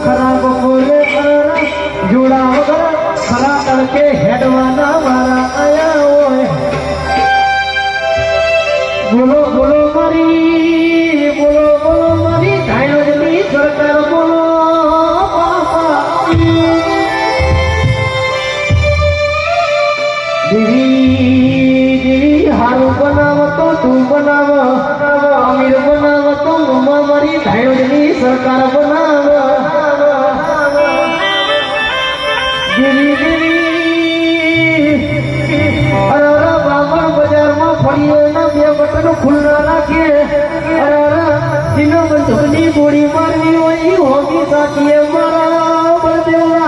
खराब बोले जुड़ा खरा करके हेडवाना मारा आया ओए बोलो बोलो मारी धायनी सरकार बोलो दीदी हारू बनाव तो तू बनाव अमीर बनाव तो मारी धायनी सरकार बनाव खुलना राखिए बंधुनी गोड़ी मारनी वही होगी साथिए मारा बलदेवरा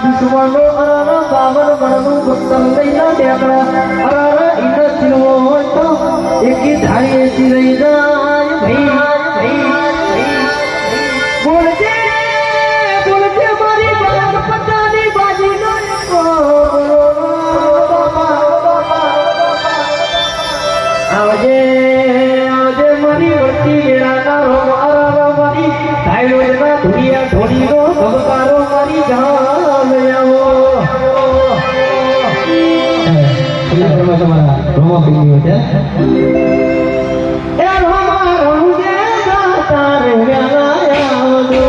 दुश्मनो बावन बनू भक्तन लैला देखड़ा इन चिलवो तो एक ही धारी ऐसी रही जाए भाई बोलते मारी बात पता नहीं बाजी आजे मारी वर्ती मेरा नारो मारा मारी धायलो जना धुरिया धोरी रो भगकारो मारी गाम आवो તમારા રોમા પીની છે એ રોમા રંગે ગાતા રે વ્યાયાવો